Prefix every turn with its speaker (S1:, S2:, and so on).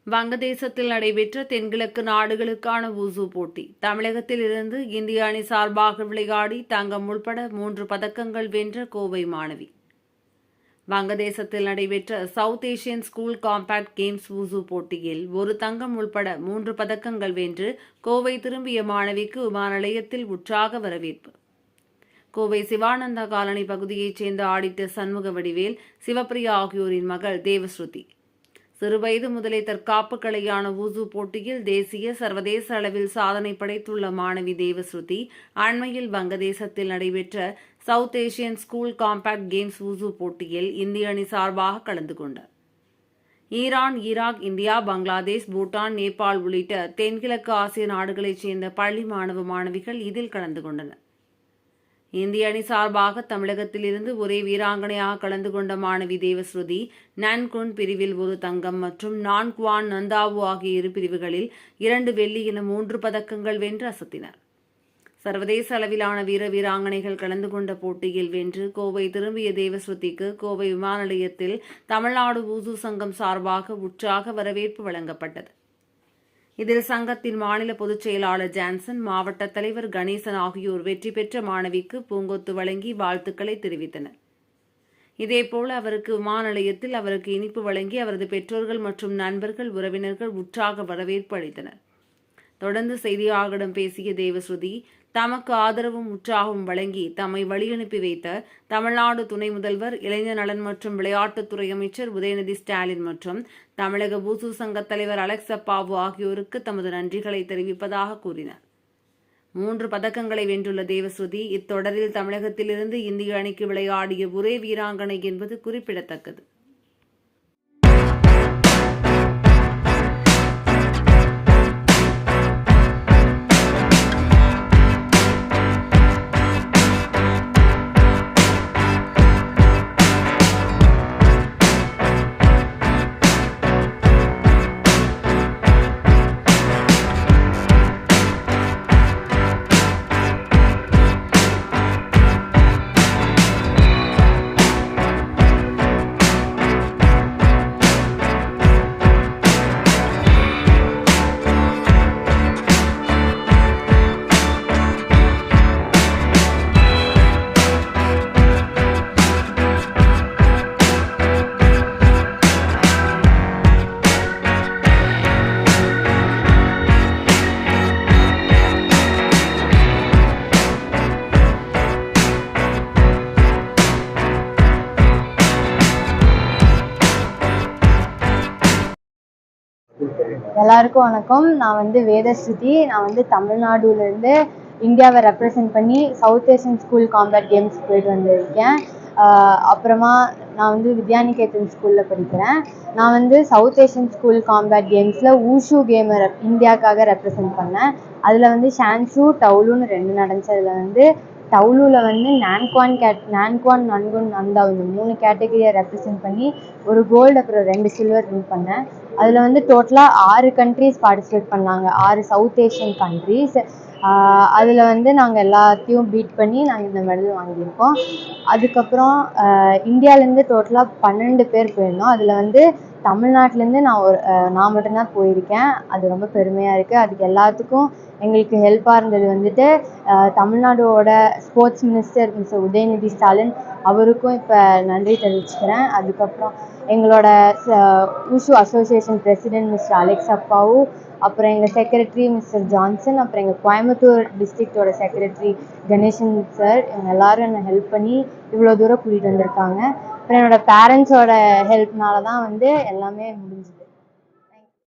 S1: வங்கதேசத்தில் நடைபெற்ற தென்கிழக்கு நாடுகளுக்கான வூசு போட்டி. தமிழகத்தில் இருந்து இந்திய அணி சார்பாக விளையாடி தங்கம் உள்பட 3 பதக்கங்கள் வென்ற கோவை மாணவி. வங்கதேசத்தில் நடைபெற்ற south Asian school compact games wushu போட்டியில் ஒரு தங்கம் உள்பட 3 பதக்கங்கள் வென்று கோவை திரும்பிய மாணவிக்கு விமான நிலையத்தில் உற்சாக வரவேற்பு. கோவை சிவானந்தா காலனி பகுதியைச் சேர்ந்த ஆடிட்டர் சண்முக வடிவேல், சிவப்பிரியா ஆகியோரின் மகள் தேவஸ்ருதி. சிறுவயது முதலே தற்காப்பு கலையான வூசு போட்டியில் தேசிய சர்வதேச அளவில் சாதனை படைத்துள்ள மாணவி தேவஸ்ருதி அண்மையில் வங்கதேசத்தில் நடைபெற்ற south Asian school compact games wushu போட்டியில் இந்திய அணி சார்பாக கலந்து கொண்டார். Iran, Iraq, India, Bangladesh, Bhutan, Nepal உள்ளிட்ட தென்கிழக்கு ஆசிய நாடுகளைச் சேர்ந்த பள்ளி மாணவ மாணவிகள் இதில் கலந்து கொண்டனர். இந்திய அணி சார்பாக தமிழகத்தில் இருந்து ஒரே வீராங்கனையாக கலந்து கொண்ட மாணவி தேவஸ்ருதி நான்குன் பிரிவில் ஒரு தங்கம் மற்றும் நான்குவான் நந்தாவு ஆகிய 2 பிரிவுகளில் 2 வெள்ளி என 3 பதக்கங்கள் வென்று அசத்தினர். சர்வதேச அளவிலான வீராங்கனைகள் கலந்து கொண்ட போட்டியில் வென்று கோவை திரும்பிய தேவஸ்ருதிக்கு கோவை விமான நிலையத்தில் தமிழ்நாடு வூசு சங்கம் சார்பாக உற்சாக வரவேற்பு வழங்கப்பட்டது. இதில் சங்கத்தின் மாநில பொதுச் செயலாளர் ஜான்சன், மாவட்ட தலைவர் கணேசன் ஆகியோர் வெற்றி பெற்ற மாணவிக்கு பூங்கொத்து வழங்கி வாழ்த்துக்களை தெரிவித்தனர். இதேபோல் அவருக்கு விமான நிலையத்தில் அவருக்கு இனிப்பு வழங்கி அவரது பெற்றோர்கள் மற்றும் நண்பர்கள், உறவினர்கள் உற்சாக வரவேற்பு அளித்தனர். தொடர்ந்து செய்தியாளர்களிடம் பேசிய தேவஸ்ருதி, தமக்கு ஆதரவும் உற்சாகமும் வழங்கி தம்மை வழியனுப்பி வைத்த தமிழ்நாடு துணை முதல்வர், இளைஞர் நலன் மற்றும் விளையாட்டுத்துறை அமைச்சர் உதயநிதி ஸ்டாலின் மற்றும் தமிழக வூசு சங்க தலைவர் அலெக்ஸ் அப்பாவு ஆகியோருக்கு தமது நன்றிகளை தெரிவிப்பதாக கூறினார். 3 பதக்கங்களை வென்றுள்ள தேவஸ்ருதி இத்தொடரில் தமிழகத்திலிருந்து இந்திய அணிக்கு விளையாடிய ஒரே வீராங்கனை என்பது குறிப்பிடத்தக்கது.
S2: எல்லாருக்கும் வணக்கம். நான் வேதஸ்ருதி. நான் தமிழ்நாடுலேருந்து இந்தியாவை ரெப்ரசன்ட் பண்ணி south Asian school compact games போயிட்டு வந்திருக்கேன். அப்புறமா நான் வித்யாநிகேதன் ஸ்கூலில் படிக்கிறேன். நான் சவுத் ஏசியன் ஸ்கூல் காம்பேக்ட் கேம்ஸில் ஊஷு கேமை இந்தியாவுக்காக ரெப்ரசன்ட் பண்ணேன். அதில் ஷான்சு, டவுலுன்னு 2 நடந்துச்சு. அதில் டவுலுவில் நான்குவான், நன்குன், நந்தா இந்த 3 கேட்டகரியை ரெப்ரசன்ட் பண்ணி ஒரு கோல்டு அப்புறம் 2 சில்வர் வின் பண்ணேன். அதில் டோட்டலாக 6 கண்ட்ரீஸ் பார்ட்டிசிபேட் பண்ணாங்க, 6 சவுத் ஏஷியன் கண்ட்ரீஸ். அதில் நாங்கள் எல்லாத்தையும் பீட் பண்ணி நாங்கள் இந்த மெடல் வாங்கியிருக்கோம். அதுக்கப்புறம் இந்தியாவிலேருந்து டோட்டலாக 12 பேர் போயிருந்தோம். அதில் தமிழ்நாட்டிலேருந்து நான் மட்டும்தான் போயிருக்கேன். அது ரொம்ப பெருமையாக இருக்குது. அதுக்கு எல்லாத்துக்கும் எங்களுக்கு ஹெல்ப்பாக இருந்தது தமிழ்நாடோட sports minister mister Udhayanidhi Stalin, அவருக்கும் இப்போ நன்றி தெரிவிச்சுக்கிறேன். அதுக்கப்புறம் எங்களோட wushu association president mister Alex அப்பாவும், அப்புறம் எங்கள் செக்ரட்டரி மிஸ்டர் ஜான்சன், அப்புறம் எங்கள் கோயம்புத்தூர் டிஸ்ட்ரிக்டோட செக்ரட்டரி கணேசன் சார், இவங்க எல்லாரும் என்னை ஹெல்ப் பண்ணி இவ்வளோ தூரம் கூட்டிகிட்டு வந்திருக்காங்க. அப்புறம் என்னோடய பேரண்ட்ஸோட ஹெல்ப்னால தான் எல்லாமே முடிஞ்சுது.